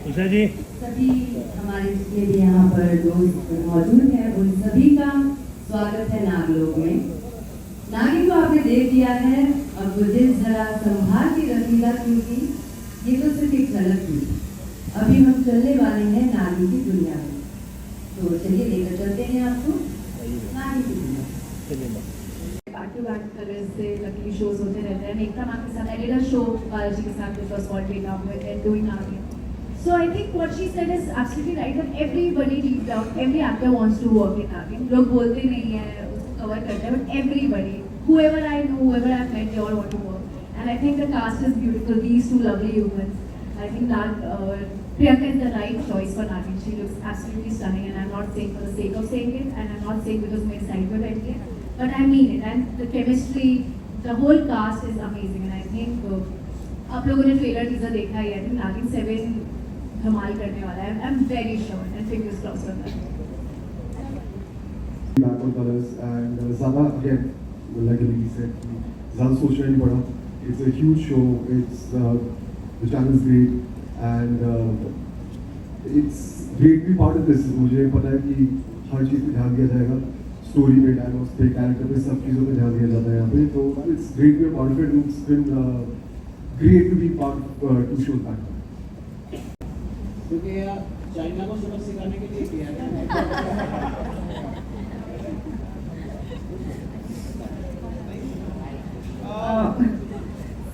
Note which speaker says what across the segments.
Speaker 1: उषा जी
Speaker 2: सभी हमारे जितने भी यहाँ पर दोस्त मौजूद हैं उन सभी का स्वागत है नागलोक में। नागी को आपने देख दिया है, अब वो दिल जरा संभाल के रखिएगा क्योंकि ये तो सिर्फ एक झलक थी। अभी हम चलने वाले हैं नागी की दुनिया में, तो चलिए लेकर चलते हैं आपको नागी की दुनिया।
Speaker 3: बैक टू बैक तरह से लकी शोज होते रहते हैं। एक मैम के साथ I did a show Balaji के साथ which was called Wake Up with and doing Nagi. So I think what she said is absolutely right that everybody deep down, every actor wants to work in Nagi. लोग बोलते नहीं हैं, उसको cover करते हैं, but everybody, whoever I know, whoever I've met, they all want to work. And I think the cast is beautiful. These two lovely humans. I think Priyanka is the right choice for Nagi. She looks absolutely stunning, and I'm not saying for the sake of saying it, and I'm not saying because मेरे side पे बैठी है. But I mean it, and the chemistry, the whole cast is amazing, and I think आप लोगों ने trailer teaser देखा ही है. I think नागिन 7 धमाल करने वाला है. I'm very sure, and fingers crossed on that.
Speaker 4: Back on colors and Zada again, like Lily said, Zada सोच नहीं पड़ा. It's a huge show. It's the channel is great and it's great to be part of this. मुझे पता है कि हर चीज़ पे ध्यान दिया जाएगा. स्टोरी में, डायलॉग्स पे, कैरेक्टर पे, सब चीज़ों पे ध्यान दिया जाता है यहाँ पे. तो it's great to be part of it. It's been great to be part of 2 shows back.
Speaker 5: क्योंकि चाइना को सबक सिखाने के लिए किया है.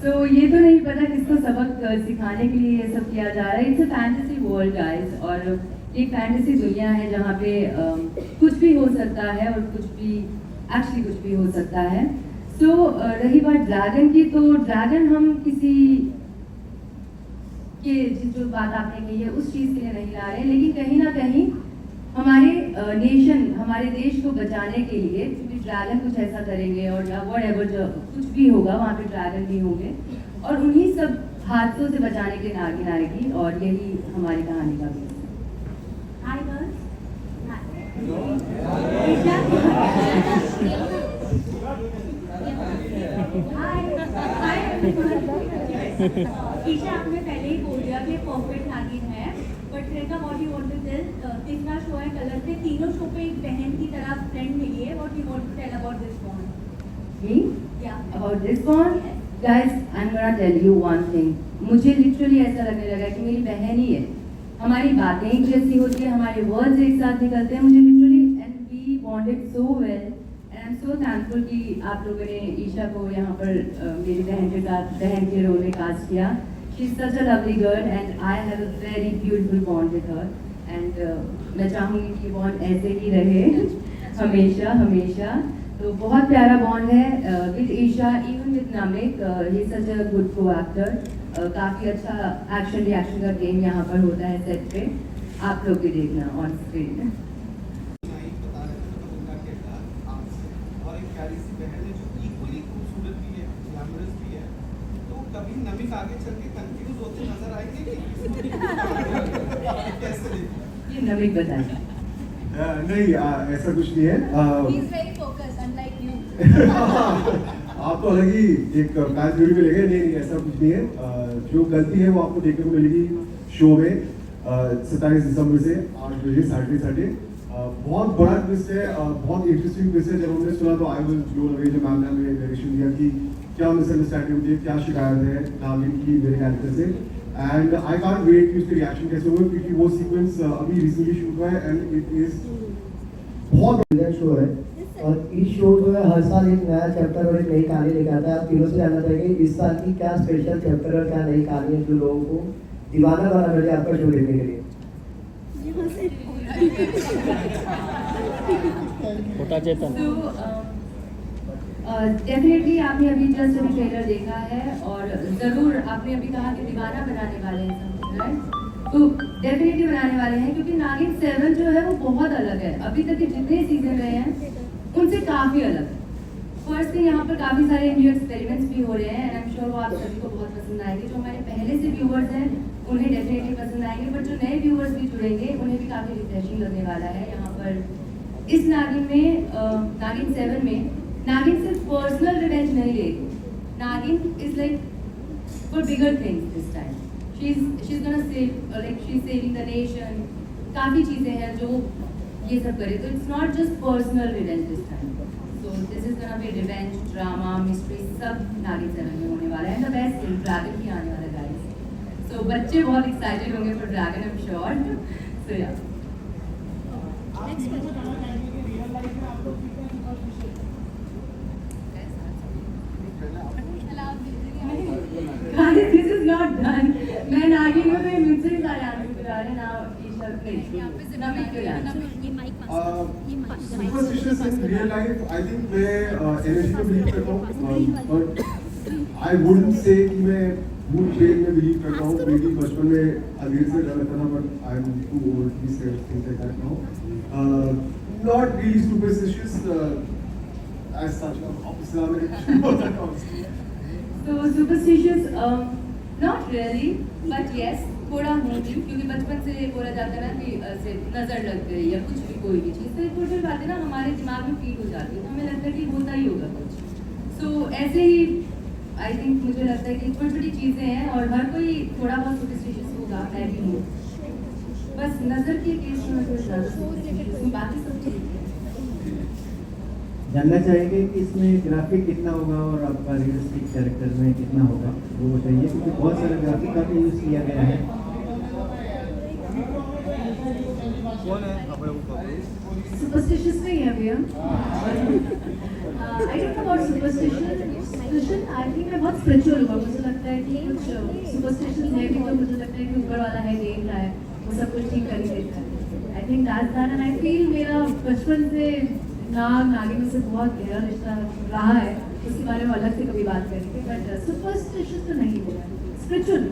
Speaker 2: तो ये तो नहीं पता किसको सबक सिखाने के लिए ये सब किया जा रहा है. It's a fantasy world guys, और एक फैंटेसी दुनिया है जहाँ पे कुछ भी हो सकता है और कुछ भी हो सकता है. सो रही बात ड्रैगन की, तो ड्रैगन हम किसी के जो बात आपने कही है उस चीज़ के लिए नहीं ला रहे, लेकिन कहीं ना कहीं हमारे नेशन, हमारे देश को बचाने के लिए, क्योंकि ड्रैगन कुछ ऐसा करेंगे और व्हाटएवर जो कुछ भी होगा वहाँ पे ड्रैगन भी होंगे, और उन्हीं सब हादसों से बचाने के लिए नागिन आएगी, और यही हमारी कहानी का भी.
Speaker 3: Hi girls. Hi everyone. Isha आपने पहले ही बोल दिया कि परफेक्ट नागिन है, but Priyanka what you want to tell, तीसरा शो है कलर पे, तीनों शो पे एक बहन की तरह फ्रेंड मिली है. What you want to tell about this bond?
Speaker 2: Me?
Speaker 3: Yeah.
Speaker 2: About this bond? Guys, I'm gonna tell you one thing. मुझे लिटरली ऐसा लगने लगा कि मेरी बहन ही है. हमारी बातें एक जैसी होती है, हमारे वर्ड्स एक साथ निकलते हैं. मुझे literally, and we bonded so well, and I am so thankful कि आप लोगों ने ईशा को यहाँ पर मेरी बहन के साथ बहन के रोल में कास्ट किया. She is such a lovely girl and I have a very beautiful bond with her, and मैं चाहूँगी कि बॉन्ड ऐसे ही रहे हमेशा हमेशा. तो बहुत प्यारा बॉन्ड है with Isha, even with Namik. He is such a good co-actor. काफ़ी अच्छा एक्शन रिएक्शन का गेम यहाँ पर होता है सेट पे. आप लोग भी देखना ऑन स्क्रीन.
Speaker 6: और एक प्यारी सी बहन है जो इक्वली खूबसूरत भी है, ग्लैमरस भी है. तो कभी नमिक आगे चल के कंफ्यूज होते नजर आएंगे कैसे?
Speaker 2: ये नमिक बताए.
Speaker 4: नहीं ऐसा कुछ नहीं है.
Speaker 3: He is very focused, unlike you.
Speaker 4: आप तो अलग ही एक फैन थ्योरी में ले गए. नहीं ऐसा कुछ नहीं है. जो गलती है वो आपको देखने को मिलेगी शो में 27 दिसंबर से 8 बजे साढ़े. बहुत बड़ा ट्विस्ट है, बहुत इंटरेस्टिंग ट्विस्ट है. जब हमने सुना तो आई वाज ब्लोन अवे. जब मैम ने हमें डायरेक्शन दिया कि क्या मिसअंडरस्टैंडिंग होती है, क्या शिकायत है नागिन की मेरे कैरेक्टर से, एंड आई कांट वेट कि उसके रिएक्शन कैसे हुए, क्योंकि वो सीक्वेंस अभी रिसेंटली शूट हुआ है एंड इट इज बहुत बढ़िया शो है. और इस शो में हर साल एक नया चैप्टर और एक नई कहानी लेकर आता है. आप तीनों से जानना चाहेंगे इस साल की क्या स्पेशल चैप्टर और क्या नई कहानी है जो लोगों को दीवाना बना कर दिया आपका शो देखने के लिए.
Speaker 1: छोटा चेतन.
Speaker 2: डेफिनेटली आपने अभी जस्ट अभी ट्रेलर देखा है, और ज़रूर आपने अभी कहा कि दीवाना बनाने वाले हैं सब, राइट? तो डेफिनेटली बनाने वाले हैं, क्योंकि नागिन 7 जो है वो बहुत अलग है. अभी तक के जितने सीजन रहे हैं उनसे काफ़ी अलग है. फर्स्ट थिंग, यहाँ पर काफ़ी सारे न्यू एक्सपेरिमेंट्स भी हो रहे हैं, एंड आई एम श्योर वो आप सभी को बहुत पसंद आएंगे. जो हमारे पहले से व्यूवर्स हैं उन्हें डेफिनेटली पसंद आएंगे, बट जो नए व्यूवर्स भी जुड़ेंगे उन्हें भी काफ़ी रिफ्रेशिंग लगने वाला है. यहाँ पर इस नागिन में, नागिन 7 में, नागिन सिर्फ पर्सनल रिवेंज नहीं लेगी. नागिन is like for bigger things this time. she's gonna save, like she's saving the nation. काफ़ी चीज़ें हैं जो ये सब करे, तो it's not just personal revenge this time. So this is gonna be revenge, drama, mystery, सब नागिन चैनल में होने वाला है. And the best thing, dragon भी आने वाला है guys. So बच्चे बहुत excited होंगे for dragon, I'm sure. So yeah.
Speaker 5: आप ये बताना चाहेंगे कि रियल लाइफ में आप लोग कितने superstitious
Speaker 2: Guys, this is not done. मैं नागिन हूँ, मैं मुझसे भी सारे आंसर बता रहे हैं ना. ईशा नहीं, नमित के answer.
Speaker 4: Superstitious in real life, I think मैं एनर्जी में बिलीव करता हूँ, but I wouldn't say कि मैं भूत प्रेत में बिलीव करता हूँ. मेरी बचपन में अंधेरे से डर लगता था, but I'm too old to be scared of things like that now. Not really superstitious as such. Islamic.
Speaker 2: So superstitious, not really, but yes, थोड़ा हूँ भी, क्योंकि बचपन से ये बोला जाता है ना कि ऐसे नज़र लग गई या कुछ भी कोई भी चीज़, तो थोड़ी थोड़ी बातें ना हमारे दिमाग में फीड हो जाती है, तो हमें लगता है कि होता ही होगा कुछ. सो ऐसे ही आई थिंक मुझे लगता है कि छोटी छोटी चीज़ें हैं और हर कोई थोड़ा बहुत सुपरस्टिशियस होगा, मैं भी हूँ. बस नज़र के केस में थोड़ा ज़्यादा, बाकी सब ठीक है.
Speaker 1: जानना चाहेंगे कि इसमें ग्राफिक कितना होगा और आपका रियलिस्टिक कैरेक्टर में कितना होगा, वो बताइए, क्योंकि बहुत सारा ग्राफिक का भी यूज़ किया गया है.
Speaker 3: Superstitious नहीं है अभी हम. I don't know about superstition. I think मैं बहुत spiritual हूँ. मुझे लगता है कि कुछ superstition है भी, तो मुझे लगता है कि ऊपर वाला है, देख रहा है, वो सब कुछ ठीक कर ही देता है. I think that's that, and I feel मेरा बचपन से नागिन से बहुत गहरा रिश्ता रहा है. उसके बारे में अलग से कभी बात करेंगे, बट सुपरस्टिशियस तो नहीं होगा, स्पिरिचुअल.